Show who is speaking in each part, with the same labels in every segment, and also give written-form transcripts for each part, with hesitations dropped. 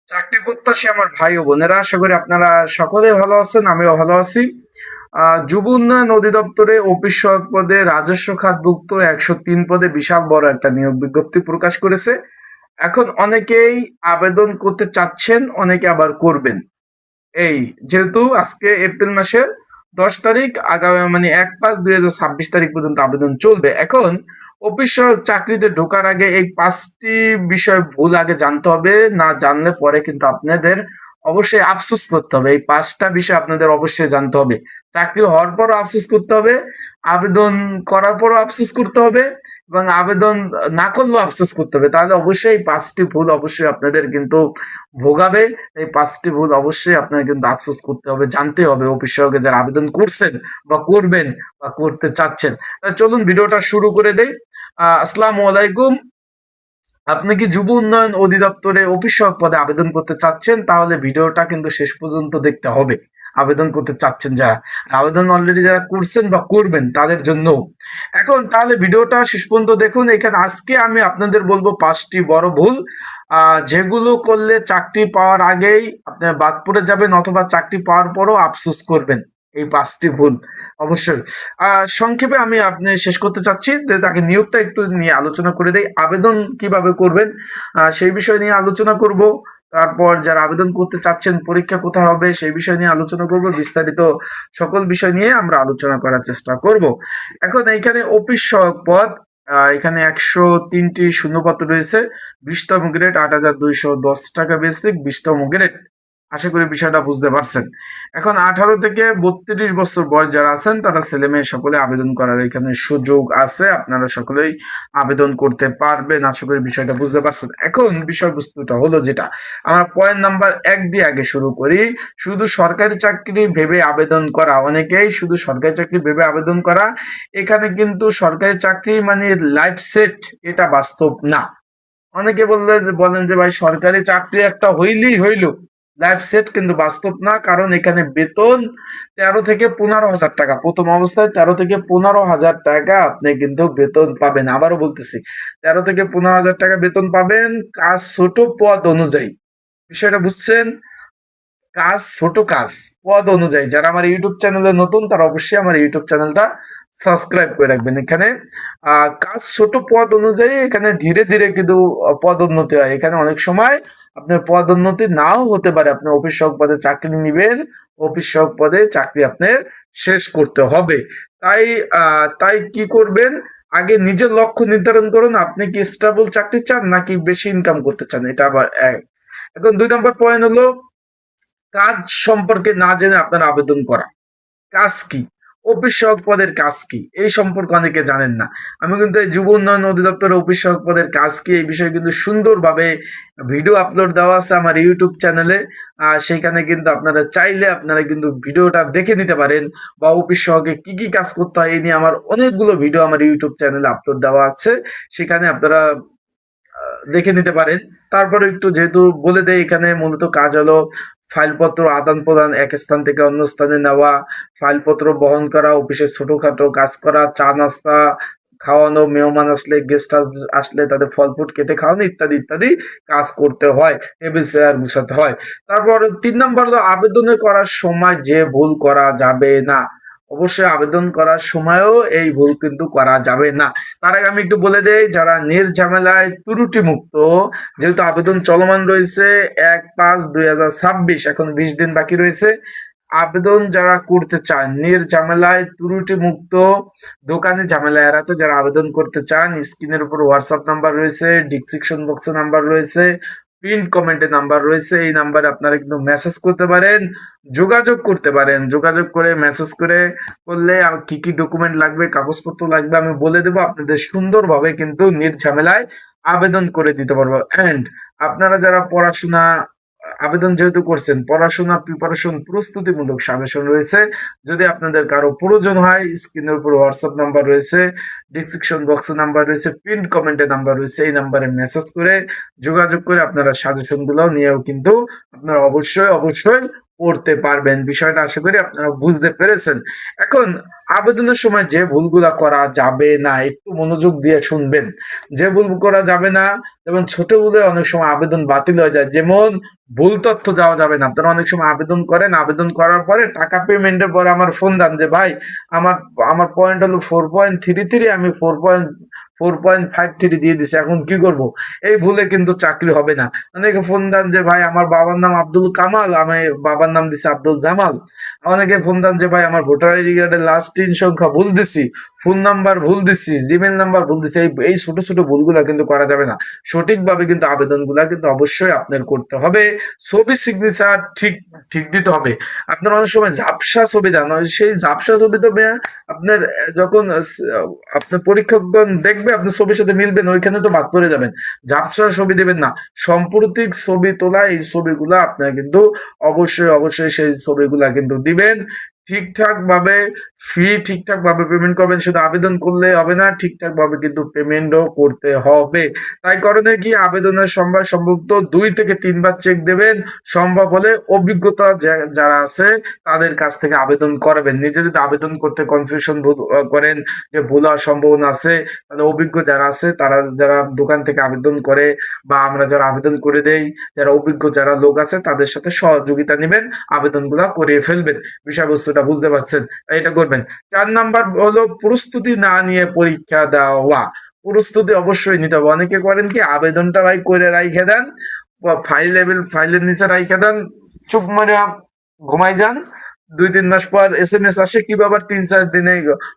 Speaker 1: চাকরি প্রত্যাশী আমার ভাই ও বোনেরা, আশা করি আপনারা সকলে ভালো আছেন। আমিও ভালো আছি। যুব উন্নয়ন অধিদপ্তরে অফিস সহায়ক পদে রাজস্ব খাতভুক্ত 103 পদে বিশাল বড় একটা নিয়োগ বিজ্ঞপ্তি প্রকাশ করেছে। এখন অনেকেই আবেদন করতে চাচ্ছেন, অনেকে আবার করবেন। এই যেহেতু আজকে এপ্রিল মাসের 10 তারিখ, আগামী মানে 1/5/2026 তারিখ পর্যন্ত আবেদন চলবে। এখন অফিস সহায়ক চাকরিতে ঢোকার আগে এই 5টি বিষয় ভুল আগে জানতে হবে। না জানলে পরে কিন্তু আপনাদের অবশ্যই আফসোস করতে হবে। এই 5টা বিষয় আপনাদের অবশ্যই জানতে হবে। চাকরি হওয়ার পরও আফসোস করতে হবে, আবেদন করার পরও আফসোস করতে হবে, এবং আবেদন না করলেও আফসোস করতে হবে। তাহলে অবশ্যই এই 5টি ভুল অবশ্যই আপনাদের কিন্তু ভোগাবে। এই 5টি ভুল অবশ্যই আপনাকে কিন্তু আফসোস করতে হবে, জানতে হবে অফিস সহায়কে যারা আবেদন করছেন বা করবেন বা করতে চাচ্ছেন। চলুন ভিডিওটা শুরু করে দেই। আসসালামু আলাইকুম। আপনি কি যুব উন্নয়ন অধিদপ্তরে অফিস সহায়ক পদে আবেদন করতে চাচ্ছেন? তাহলে ভিডিওটা কিন্তু শেষ পর্যন্ত দেখতে হবে। আবেদন করতে চাচ্ছেন যারা, আবেদন অলরেডি যারা করছেন বা করবেন তাদের জন্য। এখন তাহলে ভিডিওটা শেষ পর্যন্ত দেখুন। এখানে আজকে আমি আপনাদের বলবো 5টি বড় ভুল, যেগুলো করলে চাকরি পাওয়ার আগেই আপনার বাদ পড়ে যাবেন অথবা চাকরি পাওয়ার পরও আফসোস করবেন। এই 5টি ভুল অবশ্যই সংক্ষেপে আমি আপনি শেষ করতে চাচ্ছি যে তাকে নিয়োগটা একটু নিয়ে আলোচনা করে দেই। আবেদন কিভাবে করবেন সেই বিষয় নিয়ে আলোচনা করব। তারপর যারা আবেদন করতে চাচ্ছেন পরীক্ষা কোথায় হবে সেই বিষয় নিয়ে আলোচনা করব। বিস্তারিত সকল বিষয় নিয়ে আমরা আলোচনা করার চেষ্টা করব। এখন এইখানে অফিস সহায়ক পদ, এখানে 103টি শূন্যপদ রয়েছে। 20তম গ্রেড 8,210 টাকা বেসিক, 20তম গ্রেড। আশা করি বিষয়টা বুঝতে পারছেন। এখন 18 থেকে 32 বছর বয়স যারা আছেন তারা ছেলে মেয়ে সকলে আবেদন করার এখানে সুযোগ আছে। আপনারা সকলেই আবেদন করতে পারবেন। আশা করি বিষয়টা বুঝতে পারছেন। এখন বিষয়বস্তুটা হলো যেটা, আমরা পয়েন্ট নাম্বার 1 দিয়ে আগে শুরু করি। শুধু সরকারি চাকরি ভেবে আবেদন করা, অনেকেই শুধু সরকারি চাকরি ভেবে আবেদন করা। এখানে কিন্তু সরকারি চাকরি মানে লাইফ সেট, এটা বাস্তব না। অনেকে বলেন যে ভাই সরকারি চাকরি একটা হইলেই হইল, লাইফ সেট কিন্তু বাস্তব না। কারণ এখানে বেতন 13 থেকে 15 হাজার টাকা, প্রথম অবস্থায় 13 থেকে 15 হাজার টাকা আপনি কিন্তু বেতন পাবেন। আবারও বলতেছি, 13 থেকে 15 হাজার টাকা বেতন পাবেন, কাজ ছোট পদ অনুযায়ী। বিষয়টা বুঝছেন? কাজ ছোট, কাজ পদ অনুযায়ী। যারা আমার ইউটিউব চ্যানেলে নতুন তারা অবশ্যই আমার ইউটিউব চ্যানেলটা সাবস্ক্রাইব করে রাখবেন। এখানে কাজ ছোট পদ অনুযায়ী এখানে ধীরে ধীরে কিন্তু পদোন্নতি হয়। এখানে অনেক সময় আপনার পদোন্নতি নাও হতে পারে। আপনি অফিস সহায়ক পদে চাকরি নিবেন, অফিস সহায়ক পদে চাকরি আপনার শেষ করতে হবে। তাই তাই কি করবেন, আগে নিজের লক্ষ্য নির্ধারণ করুন। আপনি কি স্টেবল চাকরি চান নাকি বেশি ইনকাম করতে চান, এটা আবার এক। এখন 2 নম্বর পয়েন্ট হলো কাজ সম্পর্কে না জেনে আপনার আবেদন করা। কাজ কি, অফিস সহায়ক পদের কাজ কি, এই সম্পর্কে অনেকে জানেন না। আমি কিন্তু এই যুব উন্নয়ন অধিদপ্তরের অফিস সহায়ক পদের কাজ কি এই বিষয়ে কিন্তু সুন্দরভাবে ভিডিও আপলোড দেওয়া আছে আমার ইউটিউব চ্যানেলে। সেখানে কিন্তু আপনারা চাইলে আপনারা কিন্তু ভিডিওটা দেখে নিতে পারেন, বা অফিস সহায়কে কি কি কাজ করতে হয় এই নিয়ে আমার অনেকগুলো ভিডিও আমার ইউটিউব চ্যানেলে আপলোড দেওয়া আছে। সেখানে আপনারা দেখে নিতে পারেন। তারপরে একটু যেহেতু বলে দেয়, এখানে মূলত কাজ হলো ফাইলপত্র আদান প্রদান, এক স্থান থেকে অন্য স্থানে নেওয়া, ফাইলপত্র বহন করা, অফিসের ছোটখাটো কাজ করা, চা নাস্তা খাওয়ানো, মেহমান আসলে গেস্ট আসলে তাদের ফল ফ্রুট কেটে খাওয়ানো, ইত্যাদি ইত্যাদি কাজ করতে হয়, টেবিল চেয়ার গুছাতে হয়। তারপর 3 নম্বর হলো আবেদনে করার সময় যে ভুল করা যাবে না। অবশ্যই আবেদন করার সময়ও এই ভুল কিন্তু করা যাবে না। তার আগে আমি একটু বলে দেই, যারা নির্ঝামেলায় ত্রুটি মুক্ত, যেহেতু আবেদন চলমান রয়েছে 1/5/2026, এখন 20 দিন বাকি রয়েছে। আবেদন যারা করতে চান নির্ঝামেলায় ত্রুটি মুক্ত, দোকানে ঝামেলা এড়াতে যারা আবেদন করতে চান, স্ক্রিনের উপর হোয়াটসঅ্যাপ নাম্বার রয়েছে, ডিসক্রিপশন বক্সে নাম্বার রয়েছে, পিন কমেন্টে নাম্বার রয়েছে। এই নাম্বারে আপনারা কিন্তু মেসেজ করতে পারেন, যোগাযোগ করতে পারেন। যোগাযোগ করে মেসেজ করলে কি কি ডকুমেন্ট লাগবে, কাগজপত্র লাগবে আমি বলে দেবো। আপনাদের সুন্দরভাবে কিন্তু নির্ঝামেলায় আবেদন করে দিতে পারবো। এন্ড আপনারা যারা পড়াশোনা আবেদন যেহেতু করছেন, পড়াশোনা প্রিপারেশন প্রস্তুতিমূলক সাজেশন রয়েছে। যদি আপনাদের কারো প্রয়োজন হয়, স্ক্রিনের উপর হোয়াটসঅ্যাপ নাম্বার রয়েছে, ডিসক্রিপশন বক্সে নাম্বার রয়েছে, পিন কমেন্টে নাম্বার রয়েছে। এই নাম্বারে মেসেজ করে যোগাযোগ করে আপনারা সাজেশন গুলো নিয়েও কিন্তু আপনারা অবশ্যই অবশ্যই পড়তে পারবেন। বিষয়টা আশা করি আপনারা বুঝতে পেরেছেন। এখন আবেদনের সময় যে ভুলগুলা করা যাবে না, একটু মনোযোগ দিয়ে শুনবেন। যে ভুল করা যাবে না, যেমন ছোট ভুলে অনেক সময় আবেদন বাতিল হয়ে যায়। যেমন ভুল তথ্য দেওয়া যাবে না। আপনারা অনেক সময় আবেদন করেন, আবেদন করার পরে টাকা পেমেন্টের পরে আমার ফোন দেন যে ভাই আমার আমার পয়েন্ট হলো 4.33, আমি 4.53 দিয়ে দিছি, এখন কি করব? এই ভুলে কিন্তু চাকরি হবে না। অনেকে ফোন দেন যে ভাই আমার বাবার নাম আব্দুল কামাল, আমি বাবার নাম দিছি আব্দুল জামাল। অনেকে ফোন দেন যে ভাই আমার ভোটার আইডি কার্ডের লাস্ট 3 সংখ্যা ভুল দিছি, ফোন নাম্বার ভুল দিছি, জিমেইল নাম্বার ভুল দিছি। এই ছোট ছোট ভুলগুলা কিন্তু করা যাবে না। সঠিকভাবে কিন্তু আবেদনগুলা কিন্তু অবশ্যই আপনার করতে হবে। ছবি সিগনেচার ঠিক ঠিক দিতে হবে। আপনার অনেক সময় ঝাপসা ছবি দেন, সেই ঝাপসা ছবি তো আপনার যখন আপনার পরীক্ষকগণ দেখবে আপনার ছবির সাথে মিলবে না, ওইখানে তো বাদ পড়ে যাবেন। ঝাপসা ছবি দেবেন না, সাম্প্রতিক ছবি তোলা এই ছবিগুলা আপনার কিন্তু অবশ্যই অবশ্যই সেই ছবিগুলা কিন্তু দিবেন। ঠিকঠাক ভাবে ফি ঠিকঠাক ভাবে পেমেন্ট করবেন, শুধু আবেদন করলে হবে না, ঠিকঠাক ভাবে কিন্তু পেমেন্টও করতে হবে। তাই কারণে কি আবেদনের সময় সম্ভবত 2 থেকে 3 বার চেক দেবেন। সম্ভব হলে অভিজ্ঞতা যারা আছে তাদের কাছ থেকে আবেদন করাবেন। নিজে যদি আবেদন করতে কনফিউশন করেন যে ভুল হওয়ার সম্ভাবনা আছে, তাহলে অভিজ্ঞ যারা আছে তারা যারা দোকান থেকে আবেদন করে বা আমরা যারা আবেদন করে দেই, যারা অভিজ্ঞ যারা লোক আছে তাদের সাথে সহযোগিতা নেবেন, আবেদনগুলা করিয়ে ফেলবেন। বিষয়বস্তুটা বুঝতে পারছেন? এটা করবেন। 4 নাম্বার হলো প্রস্তুতি না নিয়ে পরীক্ষা দেওয়া। প্রস্তুতি অবশ্যই নিতে হবে। অনেকে করেন কি আবেদনটা ভাই করে রাইখে দেন, ফাইলের নিচে রাইখে দেন, চুপ মারে ঘুমাই যান। 2-3 মাস পর SMS আসে কি ব্যাপার, 3-4 দিনে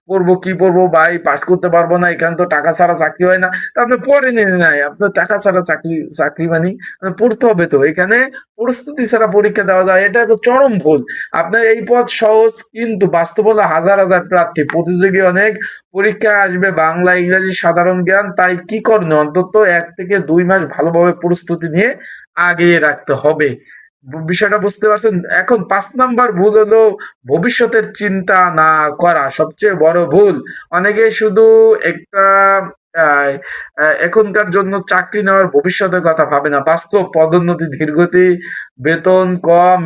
Speaker 1: পড়বো, কি পড়বো ভাই, পাস করতে পারবো না, এখানে তো টাকা ছাড়া চাকরি হয় না। তা আপনি পড়ে নিন নাই, আপনার টাকা ছাড়া চাকরি মানে পড়তে হবে তো। এখানে প্রস্তুতি ছাড়া পরীক্ষা দেওয়া যায়, এটা তো চরম ভুল। আপনার এই পথ সহজ, কিন্তু বাস্তব হলো হাজার হাজার প্রার্থী, প্রতিযোগী অনেক, পরীক্ষা আসবে বাংলা ইংরেজি সাধারণ জ্ঞান। তাই কি করণীয়, অন্তত 1 থেকে 2 মাস ভালোভাবে প্রস্তুতি নিয়ে আগিয়ে রাখতে হবে। বিষয়টা বুঝতে পারছেন? এখন 5 নাম্বার ভুল হলো ভবিষ্যতের চিন্তা না করা, সবচেয়ে বড় ভুল। অনেকে শুধু একটা আহ, এখনকার জন্য চাকরি নেওয়ার ভবিষ্যতের কথা ভাবে না। বাস্তব পদোন্নতি, ধীরগতি, বেতন কম,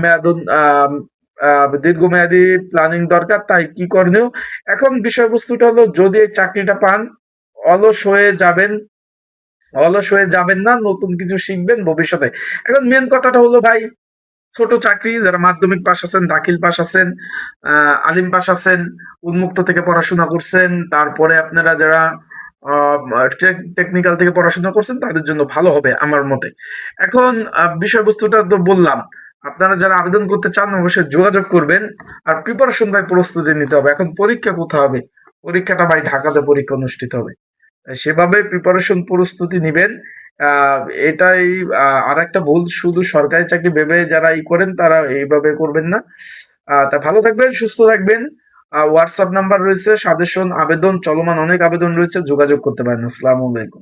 Speaker 1: দীর্ঘমেয়াদী প্ল্যানিং দরকার। তাই কি করণীয়? এখন বিষয়বস্তুটা হলো যদি এই চাকরিটা পান, অলস হয়ে যাবেন, অলস হয়ে যাবেন না, নতুন কিছু শিখবেন ভবিষ্যতে। এখন মেন কথাটা হলো ভাই, ছোট চাকরি, যারা মাধ্যমিক পাস আছেন, দাখিল পাস আছেন, আলিম পাস আছেন, উন্মুক্ত থেকে পড়াশোনা করছেন, তারপরে আপনারা যারা টেকনিক্যাল থেকে পড়াশোনা করছেন তাদের জন্য ভালো হবে আমার মতে। এখন বিষয়বস্তুটা তো বললাম, আপনারা যারা আবেদন করতে চান অবশ্যই যোগাযোগ করবেন। আর প্রিপারেশন ভাই প্রস্তুতি নিতে হবে। এখন পরীক্ষা কোথায় হবে? পরীক্ষাটা ভাই ঢাকাতে পরীক্ষা অনুষ্ঠিত হবে। সেভাবে প্রিপারেশন প্রস্তুতি নিবেন। আহ এটাই আর একটা ভুল, শুধু সরকারি চাকরি ভেবে যারা করেন তারা এইভাবে করবেন না। তা ভালো থাকবেন, সুস্থ থাকবেন। হোয়াটসঅ্যাপ নাম্বার রয়েছে, সাজেশন, আবেদন চলমান অনেক আবেদন রয়েছে, যোগাযোগ করতে পারেন। আসসালামু আলাইকুম।